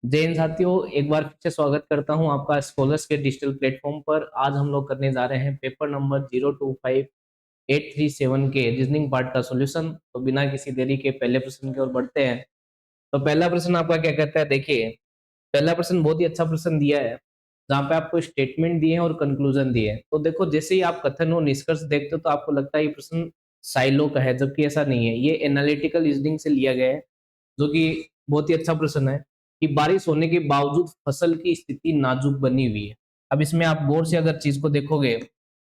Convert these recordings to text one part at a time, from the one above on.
जय हिंद साथियों, एक बार फिर से स्वागत करता हूं आपका स्कॉलर्स के डिजिटल प्लेटफॉर्म पर। आज हम लोग करने जा रहे हैं पेपर नंबर 025837 के रीजनिंग पार्ट का सॉल्यूशन। तो बिना किसी देरी के पहले प्रश्न की ओर बढ़ते हैं। तो पहला प्रश्न आपका क्या कहता है, देखिए। पहला प्रश्न बहुत ही अच्छा प्रश्न दिया है, जहाँ पे आपको स्टेटमेंट दिए हैं और कंक्लूजन दिए हैं। तो देखो, जैसे ही आप कथन और निष्कर्ष देखते हो तो आपको लगता है ये प्रश्न साइलो का है, जबकि ऐसा नहीं है। ये एनालिटिकल रीजनिंग से लिया गया है, जो कि बहुत ही अच्छा प्रश्न है। कि बारिश होने के बावजूद फसल की स्थिति नाजुक बनी हुई है। अब इसमें आप गौर से अगर चीज को देखोगे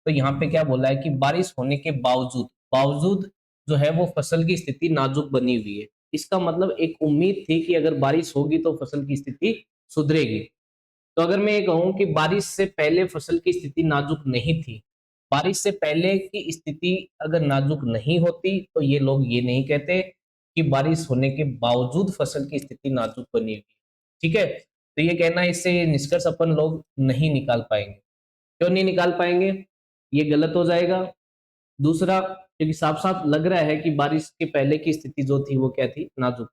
तो यहाँ पे क्या बोला है कि बारिश होने के बावजूद, बावजूद जो है वो फसल की स्थिति नाजुक बनी हुई है। इसका मतलब एक उम्मीद थी कि अगर बारिश होगी तो फसल की स्थिति सुधरेगी। तो अगर मैं ये कहूं कि बारिश से पहले फसल की स्थिति नाजुक नहीं थी, बारिश से पहले की स्थिति अगर नाजुक नहीं होती तो ये लोग ये नहीं कहते कि बारिश होने के बावजूद फसल की स्थिति नाजुक बनी हुई है। ठीक है, तो ये कहना, इससे निष्कर्ष अपन लोग नहीं निकाल पाएंगे। क्यों नहीं निकाल पाएंगे? ये गलत हो जाएगा। दूसरा, क्योंकि साफ साफ लग रहा है कि बारिश के पहले की स्थिति जो थी वो क्या थी, नाजुक।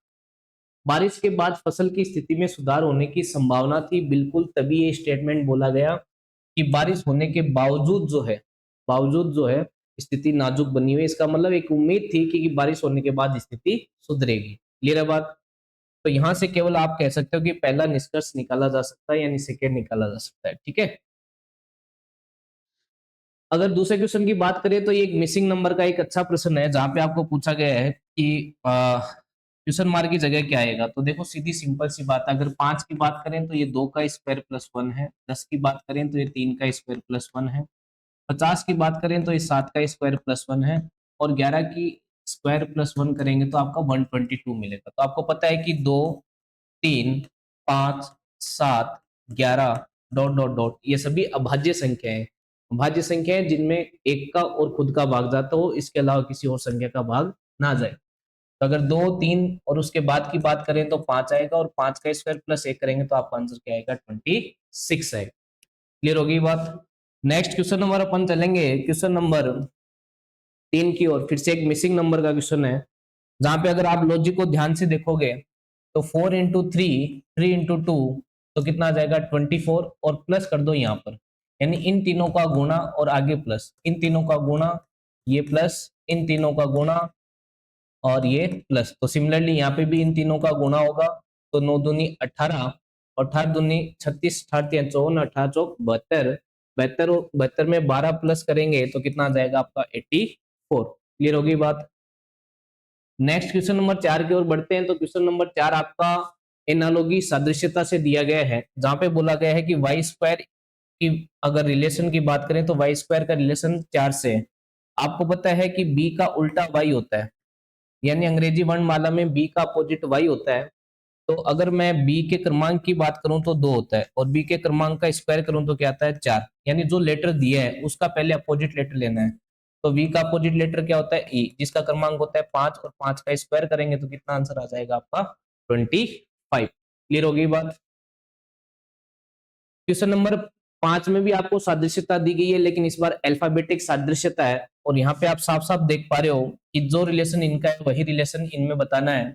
बारिश के बाद फसल की स्थिति में सुधार होने की संभावना थी, बिल्कुल, तभी ये स्टेटमेंट बोला गया कि बारिश होने के बावजूद जो है, बावजूद जो है स्थिति नाजुक बनी हुई है। इसका मतलब एक उम्मीद थी कि बारिश होने के बाद स्थिति सुधरेगी। क्लियर है बात? तो यहां से केवल आप कह सकते हो कि पहला निष्कर्ष निकाला जा सकता है, यानी सेकेंड निकाला जा सकता है। ठीक है। अगर दूसरे क्वेश्चन की बात करें तो ये एक मिसिंग नंबर का एक अच्छा प्रश्न है, जहां पे आपको पूछा गया है कि क्वेश्चन मार्क की जगह क्या आएगा। तो देखो, सीधी सिंपल सी बात है। अगर 5 की बात करें तो ये 2 का स्क्वायर प्लस 1 है। 10 की बात करें तो ये 3 का स्क्वायर प्लस 1 है। 50 की बात करें तो ये 7 का स्क्वायर प्लस 1 है। और 11 की स्क्वायर प्लस 1 करेंगे तो आपका 122 मिलेगा। तो आपको पता है कि 2, 3, 5, 7, 11 डॉट डॉट डॉट ये सभी अभाज्य संख्याएं, अभाज्य संख्याएं जिनमें एक का और खुद का भाग जाता हो, इसके अलावा किसी और संख्या का भाग ना जाए। तो अगर 2, 3 और उसके बाद की बात करें तो 5 आएगा, और 5 का स्क्वायर प्लस 1 करेंगे तो आपका आंसर क्या आएगा, 26 आएगा। क्लियर होगी बात? नेक्स्ट क्वेश्चन नंबर अपन चलेंगे, क्वेश्चन नंबर 3 की ओर। फिर से एक मिसिंग नंबर का क्वेश्चन है, जहां पे अगर आप लॉजिक को ध्यान से देखोगे तो 4 इंटू 3, 3 इंटू 2, तो कितना आ जाएगा, 24। और प्लस कर दो यहाँ पर, यानी इन तीनों का गुणा और आगे प्लस, इन तीनों का गुणा, ये प्लस, इन तीनों का गुणा और ये प्लस। तो सिमिलरली यहाँ पे भी इन तीनों का गुणा होगा। तो 9 दूनी 18, और 18 दूनी 36, 18 54, 18 चौक 72, 72 और 72 में 12 प्लस करेंगे तो कितना आ जाएगा आपका 84। क्लियर होगी बात? नेक्स्ट क्वेश्चन नंबर 4 की ओर बढ़ते हैं। तो क्वेश्चन नंबर 4 आपका एनालॉजी सादृश्यता से दिया गया है, जहां पे बोला गया है कि वाई स्क्वायर की अगर रिलेशन की बात करें तो वाई स्क्वायर का रिलेशन 4 से है। आपको पता है कि बी का उल्टा वाई होता है, यानी अंग्रेजी वर्णमाला में बी का अपोजिट वाई होता है। तो अगर मैं बी के क्रमांक की बात करूं तो 2 होता है, और बी के क्रमांक का स्क्वायर करूं तो क्या आता है, 4। यानी जो लेटर दिया है उसका पहले अपोजिट लेटर लेना है। तो वी का अपोजिट लेटर क्या होता है, ई, जिसका क्रमांक होता है 5, और 5 का स्क्वायर करेंगे तो कितना आंसर आ जाएगा आपका, 25। क्लियर होगी बात? क्वेश्चन नंबर 5 में भी आपको सादृश्यता दी गई है, लेकिन इस बार अल्फाबेटिक सादृश्यता है। और यहाँ पे आप साफ साफ देख पा रहे हो कि जो रिलेशन इनका है वही रिलेशन इनमें बताना है।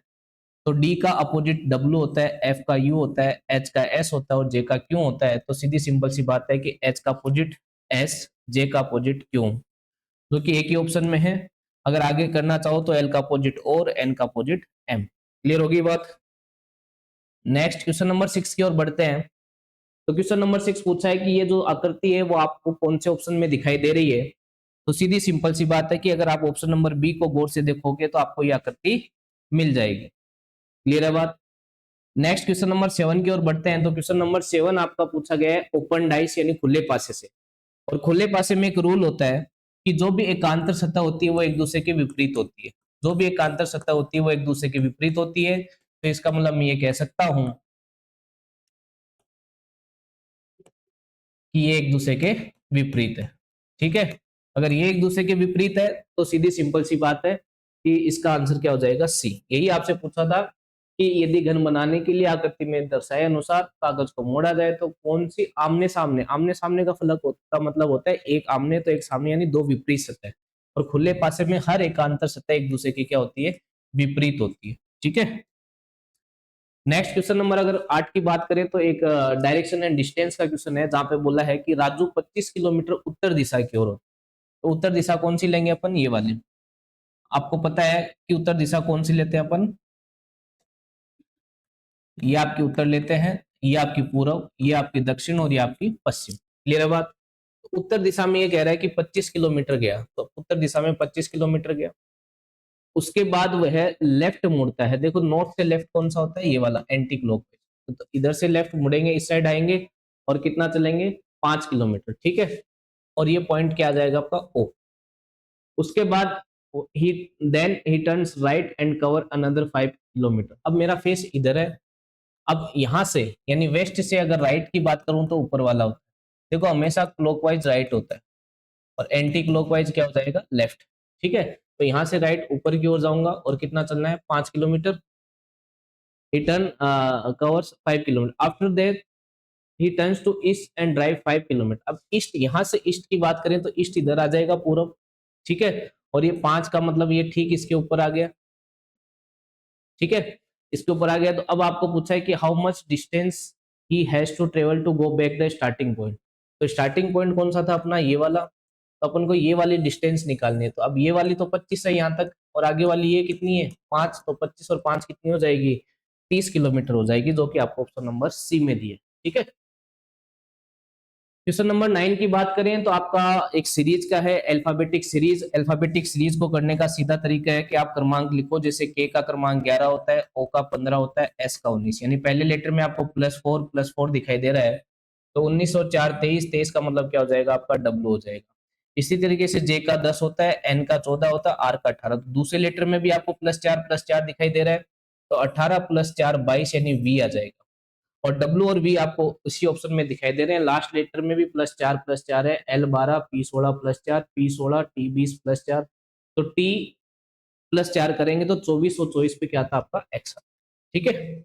तो डी का अपोजिट डब्ल्यू होता है, एफ का यू होता है, एच का एस होता है और जे का क्यू होता है। तो सीधी सिंपल सी बात है कि एच का अपोजिट एस, जे का अपोजिट क्यू, जो कि एक ही ऑप्शन में है। अगर आगे करना चाहो तो एल का अपोजिट और एन का अपोजिट एम। क्लियर होगी बात? नेक्स्ट क्वेश्चन नंबर 6 की ओर बढ़ते हैं। तो क्वेश्चन नंबर 6 पूछा है कि ये जो आकृति है वो आपको कौन से ऑप्शन में दिखाई दे रही है। तो सीधी सिंपल सी बात है कि अगर आप ऑप्शन नंबर बी को गौर से देखोगे तो आपको ये आकृति मिल जाएगी। क्लियर है बात? नेक्स्ट क्वेश्चन नंबर 7 की ओर बढ़ते हैं। तो क्वेश्चन नंबर 7 आपका पूछा गया है ओपन डाइस यानी खुले पासे से। और खुले पासे में एक रूल होता है कि जो भी एकांतर सतह होती है वो एक दूसरे के विपरीत होती है। जो भी एकांतर सतह होती है वो एक दूसरे के विपरीत होती है। तो इसका मतलब मैं ये कह सकता हूं कि ये एक दूसरे के विपरीत है। ठीक है, अगर ये एक दूसरे के विपरीत है तो सीधी सिंपल सी बात है कि इसका आंसर क्या हो जाएगा, सी। यही आपसे पूछा था कि यदि घन बनाने के लिए आकृति में दर्शाए अनुसार कागज को मोड़ा जाए तो कौन सी आमने सामने, आमने सामने का फलक का मतलब होता है एक आमने तो एक सामने, यानी दो विपरीत सतह। और खुले पासे में हर एकांतर सतह एक दूसरे की क्या होती है, विपरीत होती है। ठीक है। नेक्स्ट क्वेश्चन नंबर अगर 8 की बात करें तो एक डायरेक्शन एंड डिस्टेंस का क्वेश्चन है, जहां पे बोला है कि राजू 25 किलोमीटर उत्तर दिशा की ओर हो। तो उत्तर दिशा कौन सी लेंगे अपन, ये वाली। आपको पता है कि उत्तर दिशा कौन सी लेते हैं अपन, ये आपकी उत्तर लेते हैं, ये आपकी पूर्व, ये आपकी दक्षिण और ये आपकी पश्चिम। क्लियर है बात। तो उत्तर दिशा में ये कह रहा है कि 25 किलोमीटर गया, तो उत्तर दिशा में 25 किलोमीटर गया। उसके बाद वह लेफ्ट मुड़ता है। देखो नॉर्थ से लेफ्ट कौन सा होता है, ये वाला एंटी क्लॉकवाइज। तो इधर से लेफ्ट मुड़ेंगे, इस साइड आएंगे और कितना चलेंगे, 5 किलोमीटर। ठीक है, और ये पॉइंट क्या आ जाएगा आपका ओ। उसके बाद ही then he turns right and cover another 5 kilometre. अब मेरा फेस इधर है, अब यहां से यानी वेस्ट से अगर राइट की बात करूं तो ऊपर वाला होता है। देखो हमेशा क्लॉकवाइज राइट होता है और एंटी क्लॉकवाइज क्या हो जाएगा, लेफ्ट। ठीक है, तो यहां से राइट ऊपर की ओर जाऊंगा और कितना चलना है, 5 kilometre. Return covers 5 kilometre. After that he turns to east and drive 5 kilometre. अब ईस्ट, यहां से ईस्ट की बात करें तो ईस्ट इधर आ जाएगा पूरब। ठीक है, और ये 5 का मतलब ये ठीक इसके ऊपर आ गया। ठीक है, इसके ऊपर आ गया। तो अब आपको पूछा है कि how much distance he has to travel to go back the starting point. तो स्टार्टिंग पॉइंट कौन सा था अपना, ये वाला। तो अपन को ये वाली डिस्टेंस निकालनी है। तो अब ये वाली तो 25 है यहाँ तक, और आगे वाली ये कितनी है, 5। तो 25 और 5 कितनी हो जाएगी, 30 किलोमीटर हो जाएगी, जो कि आपको ऑप्शन नंबर सी में दिए। ठीक है, क्वेश्चन नंबर 9 की बात करें तो आपका एक सीरीज का है, अल्फाबेटिक सीरीज। अल्फाबेटिक सीरीज को करने का सीधा तरीका है कि आप क्रमांक लिखो। जैसे के का क्रमांक 11 होता है, ओ का 15 होता है, एस का 19। यानी पहले लेटर में आपको +4 दिखाई दे रहा है, तो 19 और 4 23, 23 का मतलब क्या हो जाएगा आपका डब्लू हो जाएगा। इसी तरीके से जे का 10 होता है, एन का 14 होता है, आर का 18। तो दूसरे लेटर में भी आपको +4 दिखाई दे रहा है, तो 18 + 4 22 यानी वी आ जाएगा। और डब्ल्यू और वी आपको उसी ऑप्शन में दिखाई दे रहे हैं। लास्ट लेटर में भी +4 है, L12 P16 +4 P16 T20 +4। तो T +4 करेंगे तो 24 और 24 पे क्या था आपका एक्स। ठीक है,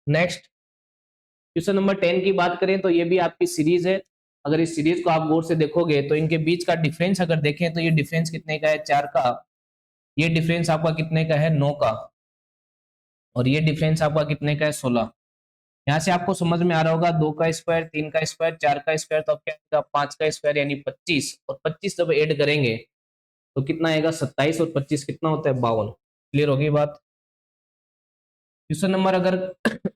नेक्स्ट क्वेश्चन नंबर 10 की बात करें तो ये भी आपकी सीरीज है। अगर इस सीरीज को आप गौर से देखोगे तो इनके बीच का डिफरेंस अगर देखें तो ये डिफरेंस कितने का है, 4 का। ये डिफरेंस आपका कितने का है, 9 का। और ये डिफरेंस आपका कितने का है, 16। यहाँ से आपको समझ में आ रहा होगा, 2 का स्क्वायर, 3 का स्क्वायर, 4 का स्क्वायर, तो अब क्या आएगा, 5 का स्क्वायर यानी 25। और 25 जब ऐड करेंगे तो कितना आएगा, 27। और 25 कितना होता है, 52। क्लियर होगी बात। क्वेश्चन नंबर अगर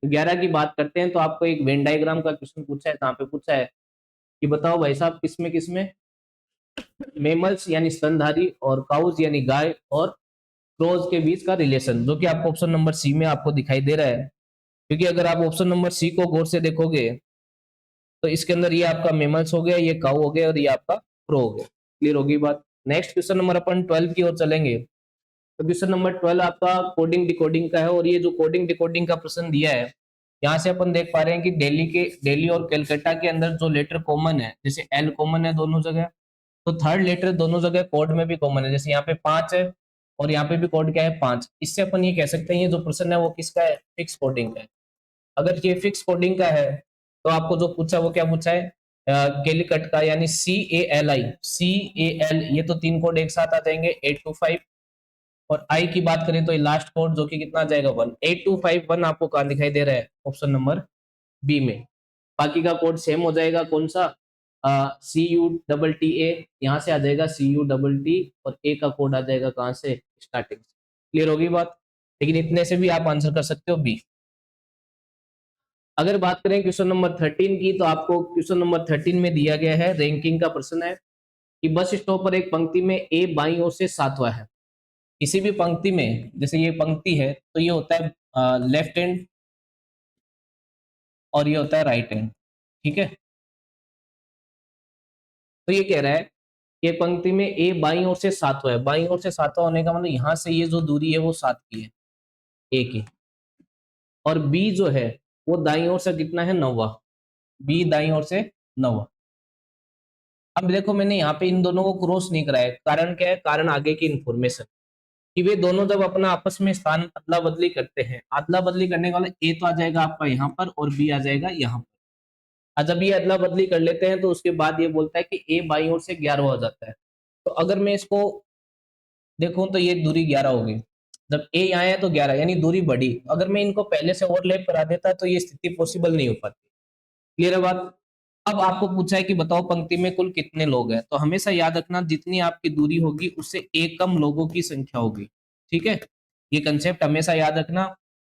11 की बात करते हैं तो आपको एक वेन डायग्राम का क्वेश्चन पूछा है। जहाँ पे पूछा है कि बताओ भाई साहब, किसमें किसमें मेमल्स यानी स्तनधारी और काउज यानी गाय और क्रोज के बीच का रिलेशन, जो कि आपको ऑप्शन नंबर सी में आपको दिखाई दे रहा है। क्योंकि अगर आप ऑप्शन नंबर सी को गौर से देखोगे तो इसके अंदर ये आपका मेमल्स हो गया, ये काउ हो गया और ये आपका क्रो हो गया। क्लियर होगी बात। नेक्स्ट क्वेश्चन नंबर अपन 12 की ओर चलेंगे। तो क्वेश्चन नंबर 12 आपका कोडिंग डिकोडिंग का है, और ये जो कोडिंग डिकोडिंग का प्रश्न दिया है, यहाँ से अपन देख पा रहे हैं कि दिल्ली और कलकत्ता के अंदर जो लेटर कॉमन है, जैसे एल कॉमन है दोनों जगह, तो थर्ड लेटर दोनों जगह कोड में भी कॉमन है। जैसे यहाँ पे 5 है और यहाँ पे भी कोड क्या है, 5। इससे अपन ये कह सकते हैं ये जो प्रश्न है वो किसका है, फिक्स कोडिंग का है। अगर ये फिक्स कोडिंग का है तो आपको जो पूछा वो क्या पूछा है, कैलिकट का, यानी CALI, ये तो 3 कोड एक साथ आ जाएंगे, 825। और आई की बात करें तो ये लास्ट कोड जो कि कितना आ जाएगा, 1। 8251 आपको कहाँ दिखाई दे रहा है, ऑप्शन नंबर बी में। बाकी का कोड सेम हो जाएगा, कौन सा, CUTTA, यहाँ से आ जाएगा CUTT, और ए का कोड आ जाएगा कहाँ से, स्टार्टिंग से। क्लियर होगी बात। लेकिन इतने से भी आप आंसर कर सकते हो बी। अगर बात करें क्वेश्चन नंबर 13 की, तो आपको क्वेश्चन नंबर 13 में दिया गया है, रैंकिंग का प्रश्न है कि बस स्टॉप पर एक पंक्ति में ए बाईं ओर से 7वां है। किसी भी पंक्ति में, जैसे ये पंक्ति है तो ये होता है लेफ्ट हैंड और ये होता है राइट हैंड। ठीक है, तो ये कह रहा है कि पंक्ति में ए बाईं ओर से 7वां है। बाईं ओर से 7वां होने का मतलब यहाँ से ये जो दूरी है वो 7 की है, ए की। और बी जो है वो दाईं ओर से कितना है, 9वां। बी दाईं ओर से 9वां। अब देखो मैंने यहाँ पे इन दोनों को क्रॉस नहीं कराया, कारण क्या है, कारण आगे की इंफॉर्मेशन, कि वे दोनों जब अपना आपस में स्थान अदला बदली करते हैं, अदला बदली करने का मतलब ए तो आ जाएगा आपका यहाँ पर और बी आ जाएगा यहाँ पर। और जब ये अदला बदली कर लेते हैं तो उसके बाद ये बोलता है कि ए बाईं ओर से 11वां हो जाता है। तो अगर मैं इसको देखूं तो ये दूरी 11 होगी, जब ए यहाँ है तो 11 यानी दूरी बढ़ी। अगर मैं इनको पहले से ओवरलैप करा देता तो ये स्थिति पॉसिबल नहीं हो पाती। क्लियर है बात। अब आपको पूछा है कि बताओ पंक्ति में कुल कितने लोग हैं, तो हमेशा याद रखना जितनी आपकी दूरी होगी उससे एक कम लोगों की संख्या होगी। ठीक है, ये कंसेप्ट हमेशा याद रखना।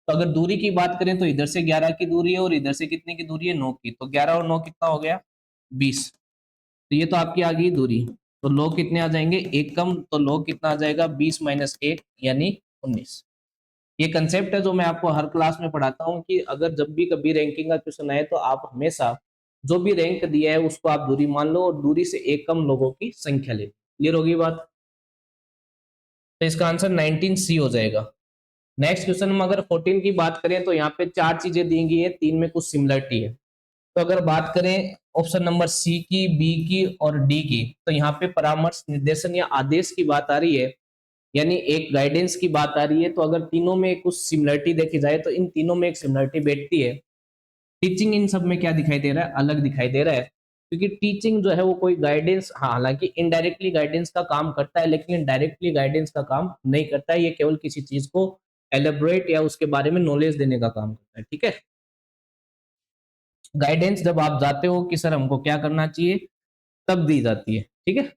तो अगर दूरी की बात करें तो इधर से 11 की दूरी है और इधर से कितने की दूरी है, 9 की। तो 11 और 9 कितना हो गया, 20। तो ये तो आपकी आ गई दूरी। तो लोग कितने आ जाएंगे, एक कम। तो लोग कितना आ जाएगा, 20 माइनस 1 यानी 19। ये कंसेप्ट है जो मैं आपको हर क्लास में पढ़ाता हूँ कि अगर जब भी कभी रैंकिंग का क्वेश्चन आए तो आप हमेशा जो भी रैंक दिया है उसको आप दूरी मान लो और दूरी से एक कम लोगों की संख्या ले। क्लियर होगी बात। तो इसका आंसर 19 सी हो जाएगा। नेक्स्ट क्वेश्चन में अगर 14 की बात करें तो यहाँ पे चार चीजें दी गई है, तीन में कुछ सिमिलरिटी है। तो अगर बात करें ऑप्शन नंबर सी की, बी की और डी की, तो यहाँ पे परामर्श, निर्देशन या आदेश की बात आ रही है, यानी एक गाइडेंस की बात आ रही है। तो अगर तीनों में कुछ सिमिलरिटी देखी जाए तो इन तीनों में एक सिमिलरिटी बैठती है। टीचिंग इन सब में क्या दिखाई दे रहा है, अलग दिखाई दे रहा है। क्योंकि टीचिंग जो है वो कोई गाइडेंस, हाँ हालांकि इनडायरेक्टली गाइडेंस का काम करता है लेकिन डायरेक्टली गाइडेंस का काम नहीं करता है। ये केवल किसी चीज को एलेबोरेट या उसके बारे में नॉलेज देने का काम करता है। ठीक है, गाइडेंस जब आप जाते हो कि सर हमको क्या करना चाहिए, तब दी जाती है। ठीक है,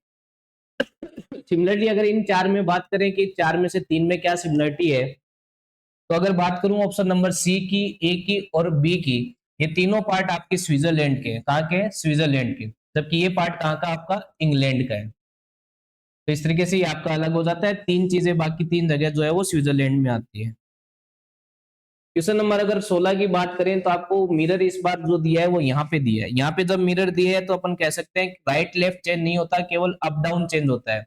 सिमिलरिटी अगर इन चार में बात करें कि चार में से तीन में क्या सिमिलरिटी है, तो अगर बात करूं ऑप्शन नंबर सी की, ए की और बी की, ये तीनों पार्ट आपके स्विट्जरलैंड के हैं। कहाँ के हैं, स्विट्जरलैंड के। जबकि ये पार्ट कहाँ का, आपका इंग्लैंड का है। तो इस तरीके से ये आपका अलग हो जाता है। तीन चीजें, बाकी तीन जगह जो है वो स्विट्जरलैंड में आती है। क्वेश्चन नंबर अगर 16 की बात करें तो आपको मिरर इस बार जो दिया है वो यहाँ पे दिया है। यहाँ पे जब मिरर दिया है तो अपन कह सकते हैं राइट लेफ्ट चेंज नहीं होता, केवल अप डाउन चेंज होता है।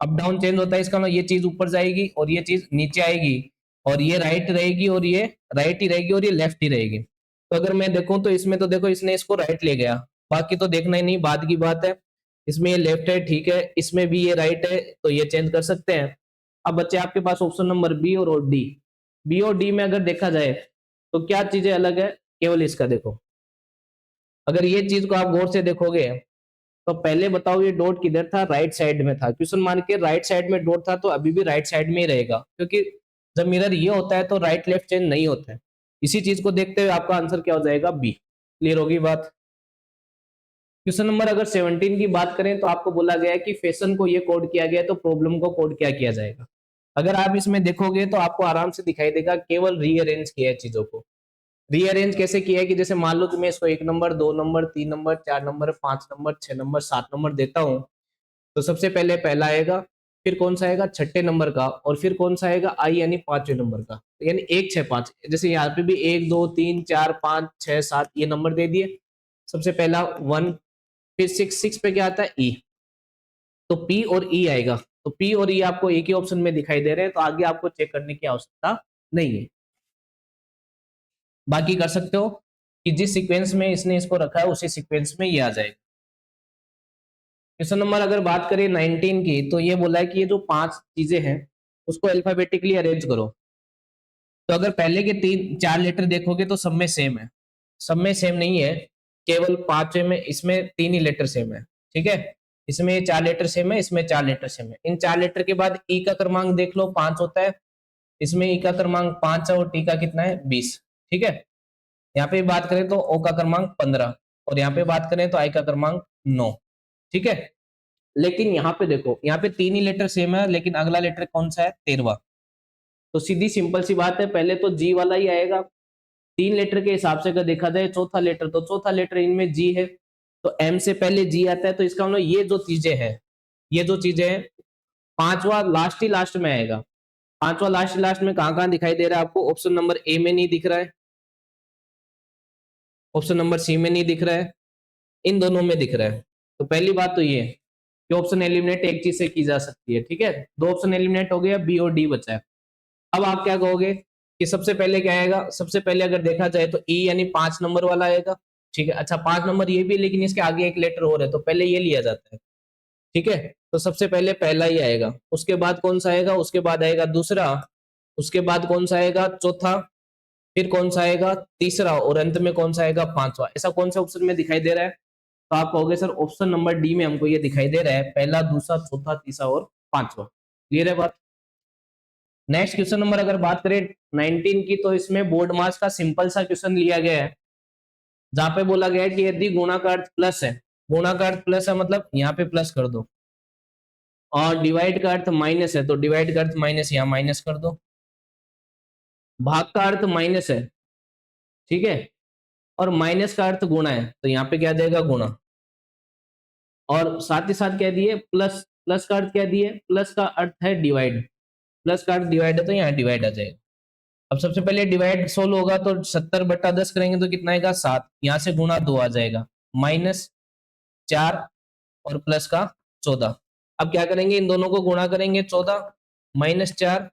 अप डाउन चेंज होता है, इसका मतलब ये चीज ऊपर जाएगी और ये चीज नीचे आएगी, और ये राइट रहेगी और ये राइट ही रहेगी और ये लेफ्ट ही रहेगी। तो अगर मैं देखूं तो इसमें तो देखो इसने इसको राइट ले गया, बाकी तो देखना ही नहीं, बाद की बात है। इसमें ये लेफ्ट है, ठीक है, इसमें भी ये राइट है तो ये चेंज कर सकते हैं। अब बच्चे आपके पास ऑप्शन नंबर बी और डी। बी और डी में अगर देखा जाए तो क्या चीजें अलग है, केवल इसका देखो। अगर ये चीज को आप गौर से देखोगे तो पहले बताओ ये डॉट किधर था, राइट साइड में था। क्वेश्चन मान के राइट साइड में डॉट था तो अभी भी राइट साइड में ही रहेगा, क्योंकि जब मिरर ये होता है तो राइट लेफ्ट चेंज नहीं होता है। इसी चीज को देखते हुए आपका आंसर क्या हो जाएगा, बी। क्लियर होगी बात। क्वेश्चन नंबर अगर 17 की बात करें तो आपको बोला गया है कि फैशन को ये कोड किया गया है तो प्रॉब्लम को कोड क्या किया जाएगा। अगर आप इसमें देखोगे तो आपको आराम से दिखाई देगा, केवल रीअरेंज किया है चीजों को। रीअरेंज कैसे किया है कि जैसे मान लो कि मैं इसको 1 number, 2 number, 3 number, 4 number, 5 number, 6 number, 7 number देता हूँ। तो सबसे पहले पहला आएगा, फिर कौन सा आएगा छठे नंबर का, और फिर कौन सा आएगा आई यानी पांचवें नंबर का। तो यानी 1 6 5, जैसे यहाँ पे भी 1 2 3 4 5 6 7 ये नंबर दे दिए। सबसे पहला 1, फिर 6 पे क्या आता है, ई। तो पी और ई आएगा। तो पी और ई आपको एक ही ऑप्शन में दिखाई दे रहे हैं, तो आगे आपको चेक करने की आवश्यकता नहीं है। बाकी कर सकते हो कि जिस सीक्वेंस में इसने इसको रखा है उसी सीक्वेंस में ये आ जाएगा। क्वेश्चन नंबर अगर बात करें 19 की, तो ये बोला है कि ये जो पांच चीजें हैं उसको अल्फाबेटिकली अरेंज करो। तो अगर पहले के तीन चार लेटर देखोगे तो सब में सेम है, सब में सेम नहीं है, केवल पांचवे में इसमें तीन ही लेटर सेम है। ठीक है, इसमें ये चार लेटर सेम है, इसमें चार लेटर सेम है। इन चार लेटर के बाद ई का क्रमांक देख लो, 5 होता है। इसमें ई का क्रमांक 5 है और टी का कितना है, 20। ठीक है, यहाँ पे बात करें तो ओ का क्रमांक 15, और यहाँ पे बात करें तो आई का क्रमांक 9। ठीक है, लेकिन यहाँ पे देखो, यहाँ पे तीन ही लेटर सेम है लेकिन अगला लेटर कौन सा है, 13वां। तो सीधी सिंपल सी बात है, पहले तो जी वाला ही आएगा। तीन लेटर के हिसाब से अगर देखा जाए चौथा लेटर, तो चौथा लेटर इनमें जी है, तो एम से पहले जी आता है। तो इसका मतलब ये जो चीजें हैं, ये जो चीजें हैं, पांचवा लास्ट ही लास्ट में आएगा। पांचवा लास्ट लास्ट में कहाँ कहाँ दिखाई दे रहा है आपको, ऑप्शन नंबर ए में नहीं दिख रहा है, ऑप्शन नंबर सी में नहीं दिख रहा है, इन दोनों में दिख रहा है। तो पहली बात तो ये कि ऑप्शन एलिमिनेट एक चीज से की जा सकती है। ठीक है, दो ऑप्शन एलिमिनेट हो गया, बी और डी बचा है। अब आप क्या कहोगे कि सबसे पहले क्या आएगा, सबसे पहले अगर देखा जाए तो ई यानी 5 नंबर वाला आएगा। ठीक है, अच्छा 5 नंबर ये भी, लेकिन इसके आगे एक लेटर और है तो पहले ये लिया जाता है। ठीक है, तो सबसे पहले पहला ही आएगा, उसके बाद कौन सा आएगा, उसके बाद आएगा दूसरा, उसके बाद कौन सा आएगा, चौथा, फिर कौन सा आएगा, तीसरा, और अंत में कौन सा आएगा, पांचवा। ऐसा कौन सा ऑप्शन में दिखाई दे रहा है, तो आप कहोगे सर ऑप्शन नंबर डी में हमको ये दिखाई दे रहा है, पहला, दूसरा, चौथा, तीसरा और पांचवा। क्लियर है बात। नेक्स्ट क्वेश्चन नंबर अगर बात करें 19 की, तो इसमें बोर्ड मास का सिंपल सा क्वेश्चन लिया गया है, जहां पे बोला गया है कि यदि गुणा का अर्थ प्लस है, गुणा का अर्थ प्लस है मतलब यहाँ पे प्लस कर दो, और डिवाइड का अर्थ माइनस है तो डिवाइड का अर्थ माइनस, यहाँ माइनस कर दो, भाग का अर्थ माइनस है, ठीक है, और माइनस का अर्थ गुणा है तो यहाँ पे क्या आ जाएगा, गुणा, और साथ ही साथ क्या दिए, प्लस, प्लस का अर्थ क्या दिए, प्लस का अर्थ है डिवाइड, प्लस का अर्थ डिवाइड है तो यहाँ डिवाइड आ जाएगा। अब सबसे पहले डिवाइड सोल्व होगा तो 70/10 करेंगे तो कितना आएगा, 7, यहाँ से गुणा 2 आ जाएगा, माइनस 4 और प्लस का 14। अब क्या करेंगे, इन दोनों को गुणा करेंगे, 14 माइनस 4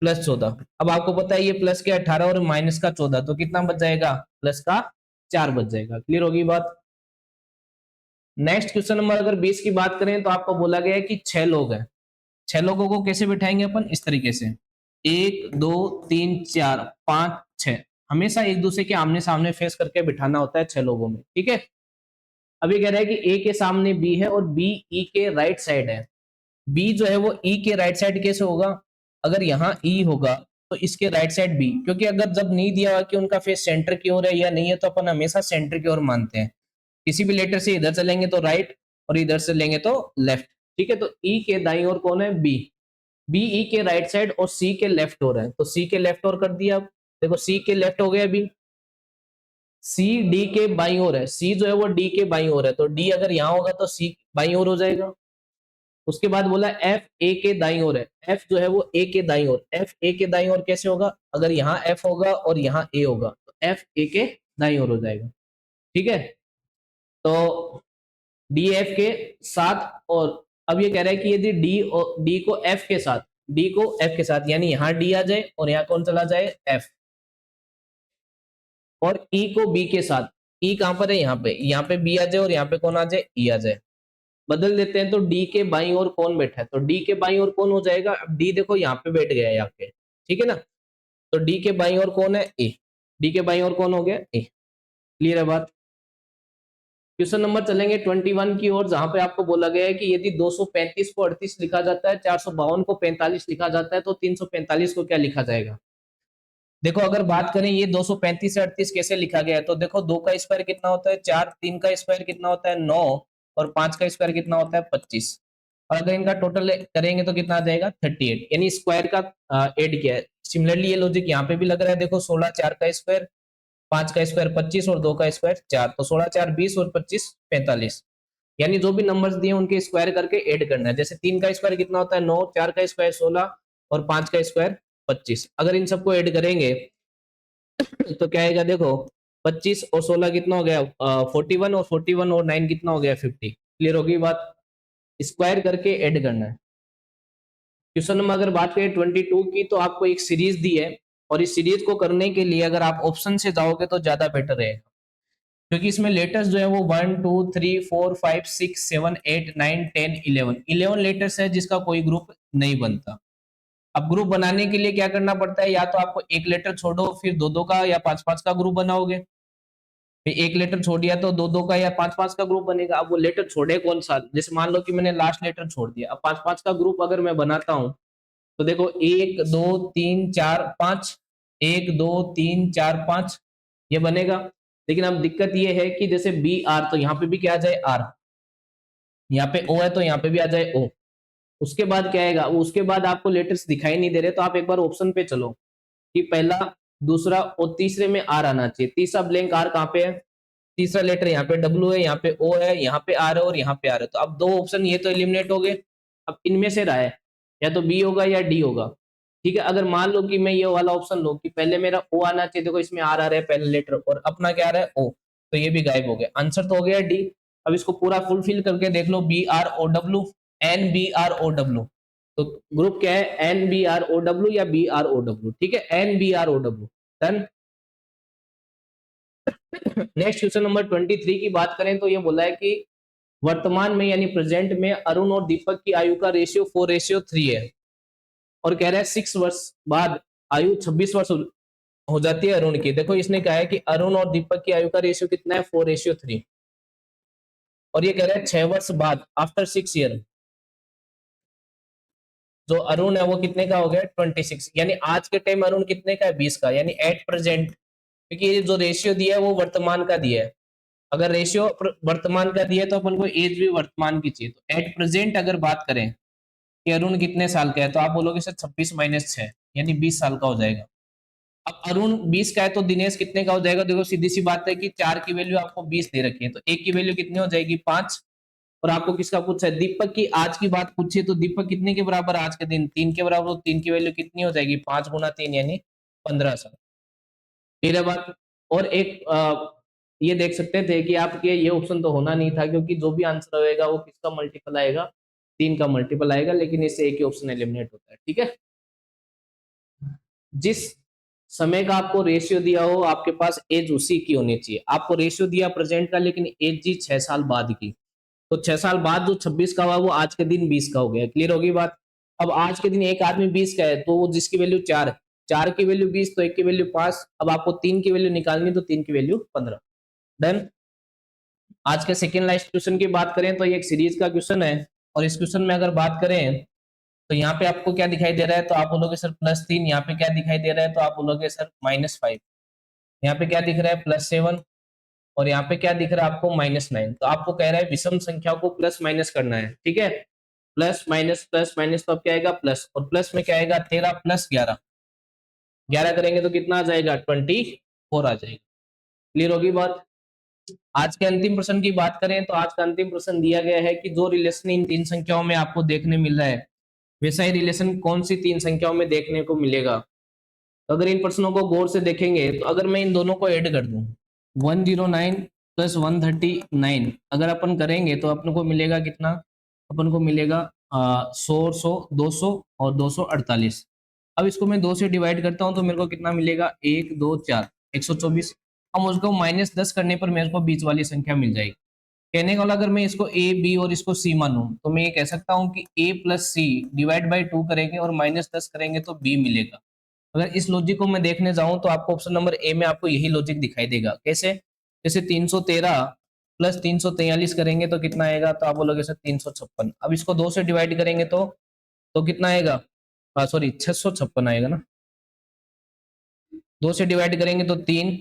प्लस 14। अब आपको पता है ये प्लस के 18 और माइनस का 14, तो कितना बच जाएगा, प्लस का 4 बच जाएगा। क्लियर होगी बात। नेक्स्ट क्वेश्चन नंबर अगर 20 की बात करें तो आपको बोला गया है कि 6 लोग हैं, 6 लोगों को कैसे बिठाएंगे अपन, इस तरीके से 1 2 3 4 5 6, हमेशा एक दूसरे के आमने सामने फेस करके बिठाना होता है 6 लोगों में, ठीक है। अब ये कह रहा है कि ए के सामने बी है और बी ई के राइट साइड है, बी जो है वो ई के राइट साइड कैसे होगा, अगर यहाँ ई होगा तो इसके राइट साइड बी, क्योंकि अगर जब नहीं दिया हुआ कि उनका फेस सेंटर की ओर है या नहीं है तो अपन हमेशा सेंटर की ओर मानते हैं, किसी भी लेटर से इधर चलेंगे तो राइट और इधर से लेंगे तो लेफ्ट, ठीक है। तो ई के दाईं ओर कौन है, बी, बी ई के राइट साइड और सी के लेफ्ट ओर है, तो सी के लेफ्ट ओर कर दिया। अब देखो सी के लेफ्ट हो गया, अभी सी डी के बाईं ओर है, सी जो है वो डी के बाईं ओर है, तो डी अगर यहाँ होगा तो सी बाईं ओर हो जाएगा। उसके बाद बोला एफ ए के दाईं ओर है, एफ जो है वो ए के दाईं ओर, एफ ए के दाईं ओर कैसे होगा, अगर यहाँ एफ होगा और यहाँ ए होगा तो एफ ए के दाईं ओर हो जाएगा, ठीक है। तो डी एफ के साथ, और अब ये कह रहा है कि यदि डी को एफ के साथ, डी को एफ के साथ, यानी यहाँ डी आ जाए और यहाँ कौन चला जाए, एफ, और ई को बी के साथ, ई कहां पर है, यहाँ पे बी आ जाए और यहाँ पे कौन आ जाए, ई आ जाए, बदल देते हैं तो डी के बाईं ओर कौन बैठा है, तो डी के बाईं ओर कौन हो जाएगा, अब डी देखो यहाँ पे बैठ गया है आके, ठीक है ना, तो डी के बाईं ओर कौन है, ए, डी के बाईं ओर कौन हो गया, ए। क्लियर है बात। क्वेश्चन नंबर चलेंगे 21 की ओर, जहां पे आपको बोला गया है कि यदि 235 को 38 लिखा जाता है, 452 को 45 लिखा जाता है, तो 345 को क्या लिखा जाएगा। देखो अगर बात करें ये 235 से 38 कैसे लिखा गया है, तो देखो 2 का स्क्वायर कितना होता है 4, 3 का स्क्वायर कितना होता है 9, और 5 का स्क्वायर कितना होता है 25, और अगर इनका टोटल करेंगे तो कितना आ जाएगा 38, यानी स्क्वायर का ऐड किया है। सिमिलरली ये लॉजिक यहाँ पे भी लग रहा है, देखो 16 4 का स्क्वायर, 5 का स्क्वायर 25 और 2 का स्क्वायर 4, तो 16 4 20 और 25 45, यानी जो भी नंबर्स दिए उनके स्क्वायर करके ऐड करना है। जैसे 3 का स्क्वायर कितना होता है 9, 4 का स्क्वायर 16 और 5 का स्क्वायर 25, अगर इन सबको ऐड करेंगे तो क्या आएगा, देखो 25 और 16 कितना हो गया 41, और 41 और 9 कितना हो गया 50। क्लियर होगी बात। स्क्वायर करके ऐड करना है। क्वेश्चन नंबर अगर बात करें 22 की, तो आपको एक सीरीज दी है, और इस सीरीज को करने के लिए अगर आप ऑप्शन से जाओगे तो ज्यादा बेटर रहेगा, क्योंकि इसमें लेटर्स जो है वो 1 2 3 4 5 6 7 8 9 10 11 लेटर्स है, जिसका कोई ग्रुप नहीं बनता। अब ग्रुप बनाने के लिए क्या करना पड़ता है, या तो आपको एक लेटर छोड़ो फिर दो दो का या पांच पांच का ग्रुप बनाओगे, फिर एक लेटर छोड़ दिया तो दो दो का या पांच पांच का ग्रुप बनेगा। अब वो लेटर छोड़े कौन सा, जैसे मान लो कि मैंने लास्ट लेटर छोड़ दिया, अब पांच पांच का ग्रुप अगर मैं बनाता हूं तो देखो 1 2 3 4 5, 1 2 3 4 5 ये बनेगा। लेकिन अब दिक्कत ये है कि जैसे बी आर, तो यहाँ पे भी क्या आ जाए आर, यहाँ पे ओ है तो यहाँ पे भी आ जाए ओ। उसके बाद क्या आएगा, उसके बाद आपको लेटर्स दिखाई नहीं दे रहे, तो आप एक बार ऑप्शन पे चलो कि पहला दूसरा और तीसरे में आर आना चाहिए। तीसरा ब्लैंक आर कहाँ पे है, तीसरा लेटर यहाँ पे डब्ल्यू है, यहाँ पे ओ है, यहाँ पे आर है और यहाँ पे आर है, तो अब दो ऑप्शन ये तो एलिमिनेट हो गए। अब इनमें से रहा है या तो बी होगा या डी होगा, ठीक है। अगर मान लो कि मैं ये वाला ऑप्शन लूं कि पहले मेरा ओ आना चाहिए, देखो इसमें आर आ रहा है पहले लेटर और अपना क्या आ रहा है ओ, तो ये भी गायब हो गया, आंसर तो हो गया डी। अब इसको पूरा फुलफिल करके देख लो, B R O W, N B R O W, तो ग्रुप क्या है N B R O W या बी आर ओ डब्ल्यू, ठीक है, N B R O W. Done. Next question number 23 की बात करें तो ये बोला है कि वर्तमान में यानी प्रेजेंट में अरुण और दीपक की आयु का रेशियो 4:3 है, और कह रहा है 6 वर्ष बाद आयु 26 वर्ष हो जाती है अरुण की। देखो इसने कहा है कि अरुण और दीपक की आयु का रेशियो कितना है 4:3, और ये कह रहा है 6 वर्ष बाद आफ्टर 6 ईयर, जो अरुण है वो कितने का हो गया 26, यानी आज के टाइम अरुण कितने का है 20 का, यानी एट प्रेजेंट, क्योंकि ये जो रेशियो दिया है वो वर्तमान का दिया है। अगर रेशियो वर्तमान का दिया है तो अपन को एज भी वर्तमान की चाहिए। तो एट प्रेजेंट अगर बात करें कि अरुण कितने साल का है, तो आप बोलोगे सर 26 - 6 यानी 20 साल का हो जाएगा। अब अरुण 20 का है तो दिनेश कितने का हो जाएगा? देखो सीधी सी बात है कि 4 की वैल्यू आपको 20 दे रखी है, तो एक की वैल्यू कितनी हो जाएगी 5। और आपको किसका पूछा है? दीपक की आज की बात पूछी है, तो दीपक कितने के बराबर आज के दिन? 3 के बराबर। तो 3 की वैल्यू कितनी हो जाएगी? 5 गुना 3 यानी 15 साल। फिर है बात। और एक ये देख सकते थे कि आपके ये ऑप्शन तो होना नहीं था, क्योंकि जो भी आंसर होएगा वो किसका मल्टीपल आएगा? 3 का मल्टीपल आएगा, लेकिन इससे एक ही ऑप्शन एलिमिनेट होता है। ठीक है, जिस समय का आपको रेशियो दिया हो आपके पास एज उसी की होनी चाहिए। आपको रेशियो दिया प्रेजेंट का, लेकिन एज जी 6 साल बाद की। तो 6 साल बाद जो 26 का हुआ वो आज के दिन 20 का हो गया। क्लियर होगी बात? अब आज के दिन एक आदमी 20 का है, तो वो जिसकी वैल्यू 4, 4 की वैल्यू 20, तो एक की वैल्यू 5। अब आपको 3 की वैल्यू निकालनी, तो 3 की वैल्यू 15। डन। आज के सेकेंड लास्ट क्वेश्चन की बात करें तो ये एक सीरीज का क्वेश्चन है, और इस क्वेश्चन में अगर बात करें तो यहाँ पे आपको क्या दिखाई दे रहा है? तो आप बोलोगे सर +3। यहाँ पे क्या दिखाई दे रहा है? तो आप बोलोगे सर -5। यहाँ पे क्या दिख रहा है? +7। और यहाँ पे क्या दिख रहा है आपको? -9। तो आपको कह रहा है विषम संख्या को प्लस माइनस करना है। ठीक है, प्लस माइनस, तो अब क्या आएगा? प्लस। और प्लस में क्या आएगा? 13 + 11, 11 करेंगे तो कितना आ जाएगा? 24 आ जाएगा। क्लियर होगी बात? आज के अंतिम प्रश्न की बात करें तो आज का अंतिम प्रश्न दिया गया है कि जो रिलेशन इन तीन संख्याओं में आपको देखने मिल रहा है, वैसा ही रिलेशन कौन सी तीन संख्याओं में देखने को मिलेगा? तो अगर इन प्रश्नों को गौर से देखेंगे, तो अगर मैं इन दोनों को ऐड कर दूं, 109 + 139 अगर अपन करेंगे तो अपन को मिलेगा कितना? अपन को मिलेगा 100, 200 और 248। अब इसको मैं 2 से डिवाइड करता हूं तो मेरे को कितना मिलेगा? 1, 2, 4, 124। अब उसको -10 करने पर मेरे को बीच वाली संख्या मिल जाएगी। कहने का वाला, अगर मैं इसको ए, बी और इसको सी मानूं, तो मैं ये कह सकता हूं कि a + c डिवाइड बाई 2 करेंगे और -10 करेंगे तो b मिलेगा। अगर इस लॉजिक को मैं देखने जाऊं तो आपको ऑप्शन नंबर ए में आपको यही लॉजिक दिखाई देगा। कैसे? जैसे 313 + 343 करेंगे तो कितना आएगा? तो आप बोलोगे सर 356। अब इसको 2 से डिवाइड करेंगे तो कितना आएगा? सॉरी 656 आएगा ना। 2 से डिवाइड करेंगे तो 3,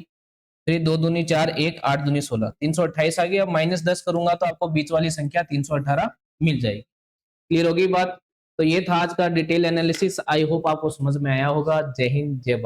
फिर 2 दूनी 4, 1, 8 दूनी 16, 328 आ गया। अब -10 करूंगा तो आपको बीच वाली संख्या 318 मिल जाएगी। क्लियर होगी बात? तो ये था आज का डिटेल एनालिसिस। आई होप आपको समझ में आया होगा। जय हिंद, जय भारत।